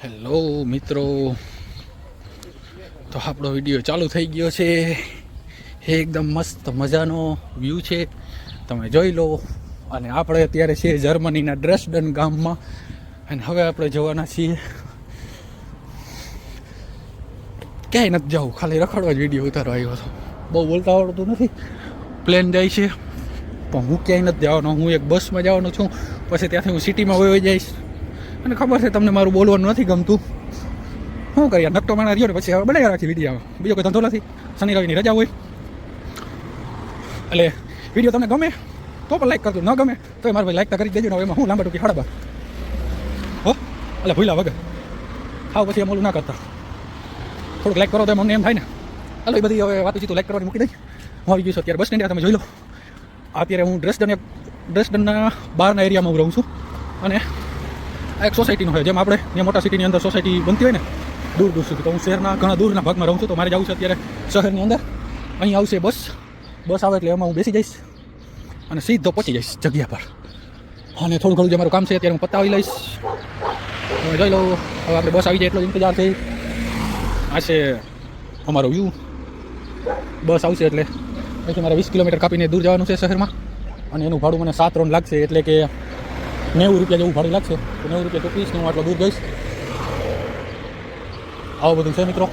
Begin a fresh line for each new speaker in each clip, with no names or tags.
Hello મિત્રો, તો આપણો વિડીયો ચાલુ થઈ ગયો છે. એકદમ મસ્ત મજાનો વ્યૂ છે, તમે જોઈ લો. અને આપણે અત્યારે છીએ જર્મનીના ડ્રેસડન ગામમાં, અને હવે આપણે જવાના છીએ. ક્યાંય નથી જવું, ખાલી રખડવા જ વિડીયો ઉતારવા આવ્યો હતો. બહુ બોલતા આવડતું નથી. પ્લેન જાય છે પણ હું ક્યાંય નથી જવાનો. હું એક બસમાં જવાનો છું, પછી ત્યાંથી હું સિટીમાં વયો જઈશ. અને ખબર છે તમને મારું બોલવાનું નથી ગમતું. શું કરીએ, નકટો માણા રહ્યો ને પછી હવે બનાવી રાખી વિડીયો. બીજો કોઈ ધંધો નથી, શનિ રવિની રજા હોય. એટલે વિડીયો તમને ગમે તો પણ લાઈક કરજો, ન ગમે તો મારે ભાઈ લાઈક તો કરી દેજો ને. એમાં હું લાંબા ટૂંકી હાડા હો, એટલે ભૂલા વગર ખાવ પછી એમ ઓલું ના કરતા. થોડુંક લાઈક કરો તો અમને એમ થાય ને. એટલે એ બધી હવે વાતો ચીતું લાઈક કરવાની મૂકી દઈ. હું આવી ગયું છું અત્યારે બસ સ્ટેન્ડ. તમે જોઈ લો, અત્યારે હું ડ્રેસડનના બહારના એરિયામાં હું રહું છું. અને આ એક સોસાયટીનો હોય, જેમ આપણે ત્યાં મોટા સિટીની અંદર સોસાયટી બનતી હોય ને દૂર દૂર સુધી, તો હું શહેરના ઘણા દૂરના ભાગમાં રહું છું. તો મારે જવું છે અત્યારે શહેરની અંદર. અહીં આવશે બસ આવે એટલે એમાં હું બેસી જઈશ અને સીધો પહોંચી જઈશ જગ્યા પર. અને થોડું ઘણું જે મારું કામ છે અત્યારે હું પતાવી લઈશ. તમે જોઈ લો, હવે આપણે બસ આવી જાય એટલો જ ઇંતજાર છે. આ છે અમારો વ્યૂ. બસ આવશે એટલે અહીંથી મારે 20 કિલોમીટર કાપીને દૂર જવાનું છે શહેરમાં. અને એનું ભાડું મને 7 રોન લાગશે, એટલે કે 90 રૂપિયા જેવું ભાડું લાગશે. તો 90 રૂપિયા ચૂકવીશ ને હું આટલો દૂર જઈશ. આવું બધું છે મિત્રો.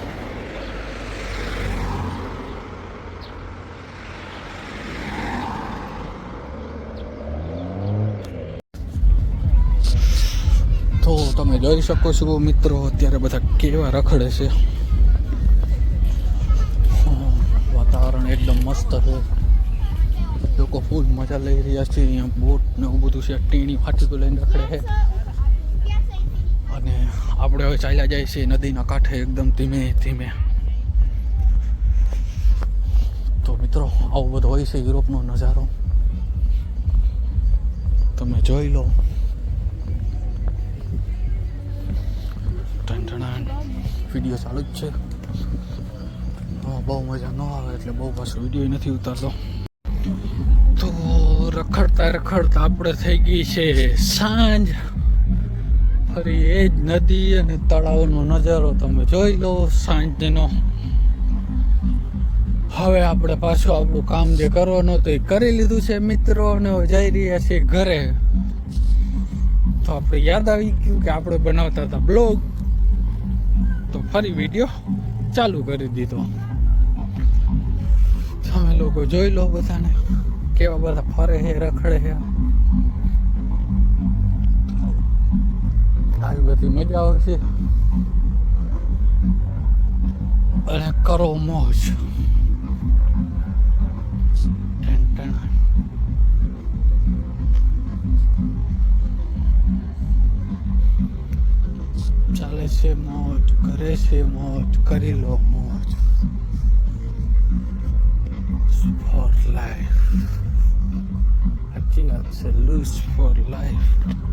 તો તમે જોઈ શકો છો મિત્રો, અત્યારે બધા કેવા રખડે છે. વાતાવરણ એકદમ મસ્ત છે, લોકો ફૂલ મજા લઈ રહ્યા છે. અહીંયા બોટ ને એવું બધું છે, ટીણી ફાટી લઈને રખડે છે. અને આપણે હવે ચાલ્યા જાય છે નદીના કાંઠે એકદમ ધીમે ધીમે. તો મિત્રો આવો બધો હોય છે યુરોપનો નજારો, તમે જોઈ લો. વિડીયો ચાલુ જ છે. બહુ મજા ન આવે એટલે બહુ પાછો વિડીયો નથી ઉતારતો. તો રખડતા રખડતા આપણે થઈ ગઈ છે સાંજ. ફરી એ જ નદી અને તળાવનો નજારો તમે જોઈ લો સાંજનો. હવે આપણે પાછું આપણું કામ જે કરવાનું હતું એ કરી લીધું છે મિત્રો, અને જઈ રહ્યા છીએ ઘરે. તો આપણે યાદ આવી ગયું કે આપણે બનાવતા હતા બ્લોગ, તો ફરી વિડીયો ચાલુ કરી દીધો. તમે લોકો જોઈ લો બધાને કેવા બધા ફરે છે, રખડે છે. આવી બધી મજા આવશે અને કરો મોજ. ચાલે છે મોજ, કરે છે મોજ, કરી લો મોજ. ફોર લાઈફ, સાચી વાત છે, લૂઝ ફોર લાઈફ.